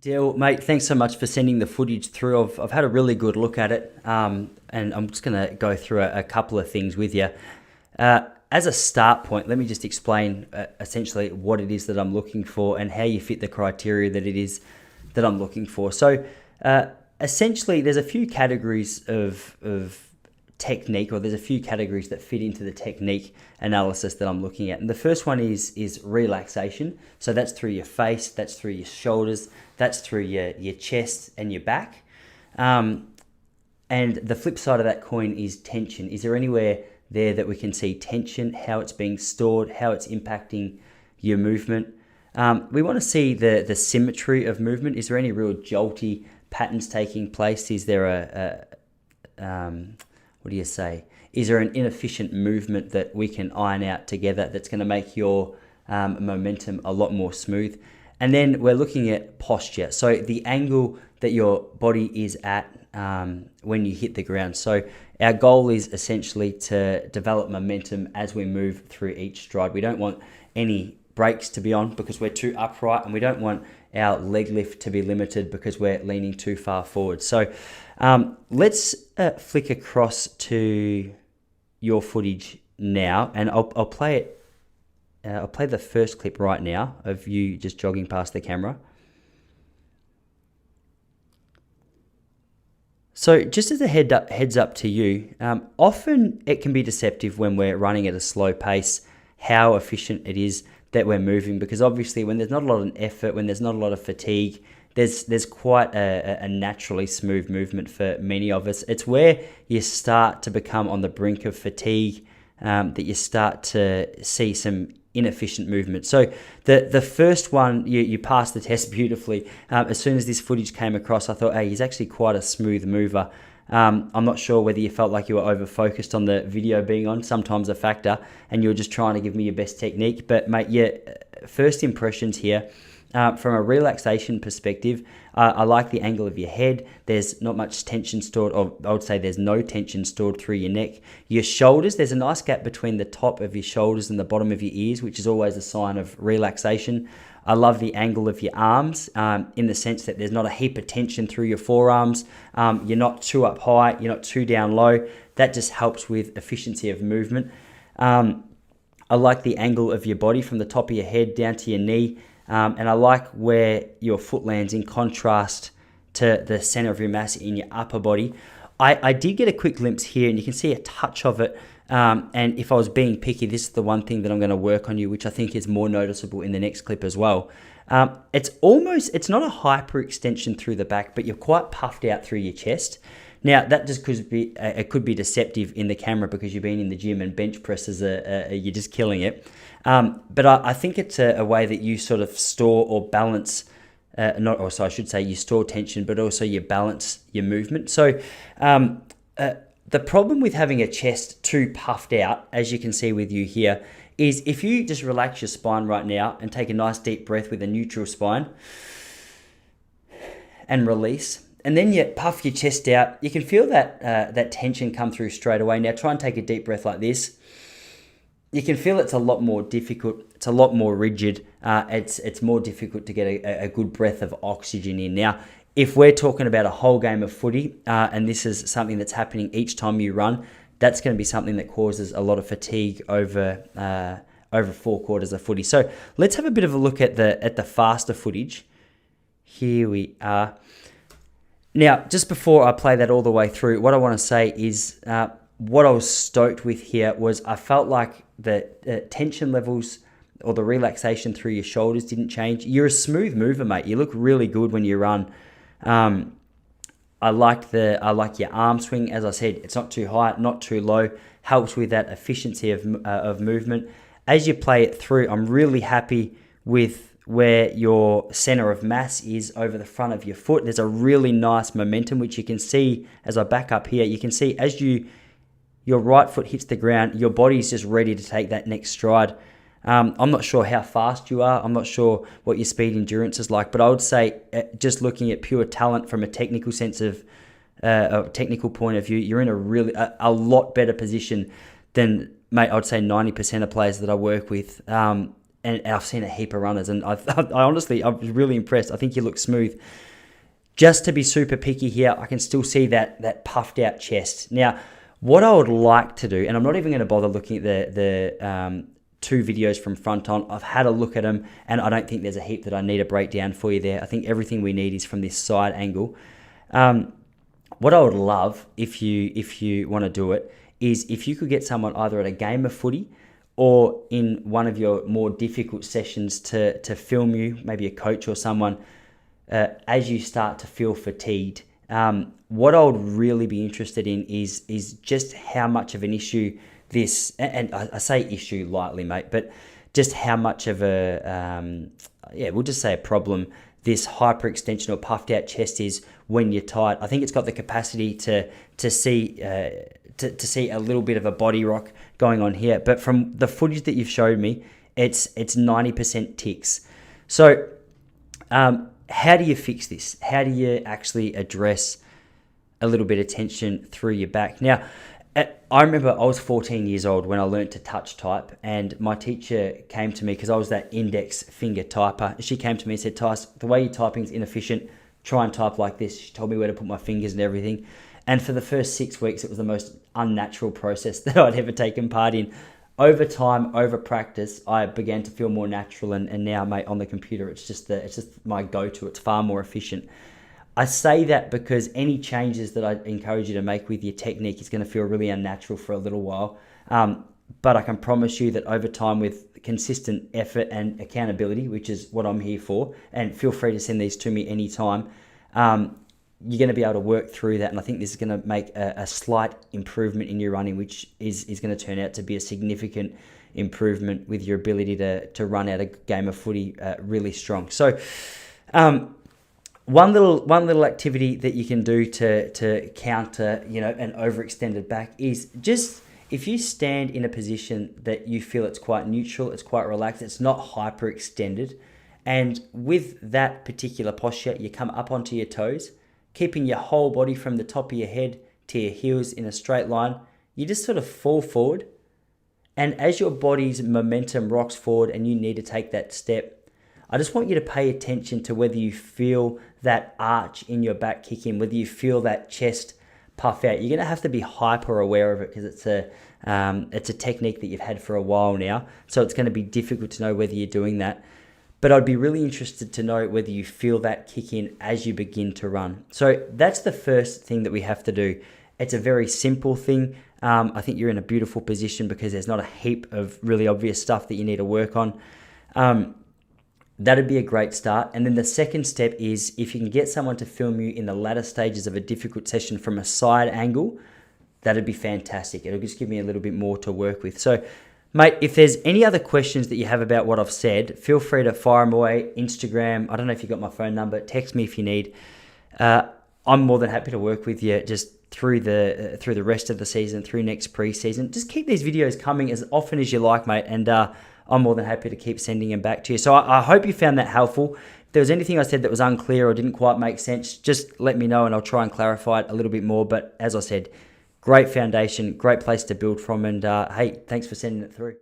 Dale, mate, thanks so much for sending the footage through. I've had a really good look at it, and I'm just going to go through a couple of things with you. As a start point, let me just explain essentially what it is that I'm looking for and how you fit the criteria that it is that I'm looking for. So, essentially, there's a few categories of technique, or there's a few categories that fit into the technique analysis that I'm looking at. And the first one is relaxation. So that's through your face, that's through your shoulders, that's through your chest and your back. And the flip side of that coin is tension. Is there anywhere there that we can see tension, how it's being stored, how it's impacting your movement? We want to see the symmetry of movement. Is there any real jolty patterns taking place? Is there what do you say? Is there an inefficient movement that we can iron out together that's going to make your momentum a lot more smooth? And then we're looking at posture. So the angle that your body is at when you hit the ground. So our goal is essentially to develop momentum as we move through each stride. We don't want any brakes to be on because we're too upright, and we don't want our leg lift to be limited because we're leaning too far forward. So let's flick across to your footage now, and I'll play it. I'll play the first clip right now of you just jogging past the camera. So just as a heads up to you, often it can be deceptive when we're running at a slow pace how efficient it is that we're moving, because obviously when there's not a lot of effort, when there's not a lot of fatigue, there's quite a naturally smooth movement for many of us. It's where you start to become on the brink of fatigue that you start to see some inefficient movement. So the first one, you passed the test beautifully. As soon as this footage came across, I thought, hey, he's actually quite a smooth mover. I'm not sure whether you felt like you were over-focused on the video being on, sometimes a factor, and you were just trying to give me your best technique. But mate, yeah, first impressions here. From a relaxation perspective, I like the angle of your head. There's not much tension stored, or I would say there's no tension stored through your neck. Your shoulders, there's a nice gap between the top of your shoulders and the bottom of your ears, which is always a sign of relaxation. I love the angle of your arms in the sense that there's not a heap of tension through your forearms. You're not too up high, you're not too down low. That just helps with efficiency of movement. I like the angle of your body from the top of your head down to your knee. And I like where your foot lands in contrast to the center of your mass in your upper body. I did get a quick glimpse here, and you can see a touch of it. And if I was being picky, this is the one thing that I'm going to work on you, which I think is more noticeable in the next clip as well. It's not a hyperextension through the back, but you're quite puffed out through your chest. Now, that just could be deceptive in the camera because you've been in the gym and bench presses you're just killing it. But I think it's a way that you sort of store or balance, I should say you store tension, but also you balance your movement. So the problem with having a chest too puffed out, as you can see with you here, is if you just relax your spine right now and take a nice deep breath with a neutral spine and release, and then you puff your chest out, you can feel that tension come through straight away. Now try and take a deep breath like this. You can feel it's a lot more difficult. It's a lot more rigid. It's more difficult to get a good breath of oxygen in. Now, if we're talking about a whole game of footy, and this is something that's happening each time you run, that's going to be something that causes a lot of fatigue over 4 quarters of footy. So let's have a bit of a look at the faster footage. Here we are. Now, just before I play that all the way through, what I want to say is what I was stoked with here was I felt like the tension levels or the relaxation through your shoulders didn't change. You're a smooth mover, mate. You look really good when you run. I like your arm swing. As I said, it's not too high, not too low. Helps with that efficiency of movement. As you play it through, I'm really happy with where your center of mass is over the front of your foot. There's a really nice momentum, which you can see as I back up here. You can see as your right foot hits the ground, your body's just ready to take that next stride. I'm not sure how fast you are. I'm not sure what your speed endurance is like, but I would say just looking at pure talent from a technical sense of a technical point of view, you're in a lot better position than, mate, I'd say 90% of players that I work with. and I've seen a heap of runners, and I honestly, I was really impressed. I think you look smooth. Just to be super picky here, I can still see that puffed out chest. Now, what I would like to do, and I'm not even going to bother looking at the 2 videos from front on. I've had a look at them, and I don't think there's a heap that I need to break down for you there. I think everything we need is from this side angle. What I would love, if you want to do it, is if you could get someone either at a game of footy or in one of your more difficult sessions to film you, maybe a coach or someone, as you start to feel fatigued. What I would really be interested in is just how much of an issue this, and I say issue lightly, mate, but just how much of we'll just say a problem this hyperextension or puffed out chest is when you're tired. I think it's got the capacity to see a little bit of a body rock going on here, but from the footage that you've showed me, it's 90% ticks. So how do you fix this? How do you actually address a little bit of tension through your back? Now, I remember I was 14 years old when I learned to touch type, and my teacher came to me because I was that index finger typer. She came to me and said, "Tice, the way you're typing is inefficient. Try and type like this." She told me where to put my fingers and everything. And for the first 6 weeks, it was the most unnatural process that I'd ever taken part in. Over time, over practice, I began to feel more natural, and now, mate, on the computer, it's just my go-to. It's far more efficient. I say that because any changes that I encourage you to make with your technique is going to feel really unnatural for a little while. But I can promise you that over time, with consistent effort and accountability, which is what I'm here for, and feel free to send these to me anytime, you're going to be able to work through that. And I think this is going to make a slight improvement in your running, which is going to turn out to be a significant improvement with your ability to run out a game of footy really strong. So one little activity that you can do to counter, an overextended back is just, if you stand in a position that you feel it's quite neutral, it's quite relaxed, it's not hyperextended, and with that particular posture, you come up onto your toes, keeping your whole body from the top of your head to your heels in a straight line, you just sort of fall forward. And as your body's momentum rocks forward and you need to take that step, I just want you to pay attention to whether you feel that arch in your back kick in, whether you feel that chest puff out. You're going to have to be hyper aware of it because it's a technique that you've had for a while now. So it's going to be difficult to know whether you're doing that. But I'd be really interested to know whether you feel that kick in as you begin to run. So that's the first thing that we have to do. It's a very simple thing. I think you're in a beautiful position because there's not a heap of really obvious stuff that you need to work on. That'd be a great start. And then the second step is if you can get someone to film you in the latter stages of a difficult session from a side angle, that'd be fantastic. It'll just give me a little bit more to work with. So, mate, if there's any other questions that you have about what I've said, feel free to fire them away. Instagram, I don't know if you got my phone number, text me if you need. I'm more than happy to work with you just through the rest of the season, through next pre-season. Just keep these videos coming as often as you like, mate, and I'm more than happy to keep sending them back to you. So I hope you found that helpful. If there was anything I said that was unclear or didn't quite make sense, just let me know and I'll try and clarify it a little bit more. But as I said, great foundation, great place to build from, and hey, thanks for sending it through.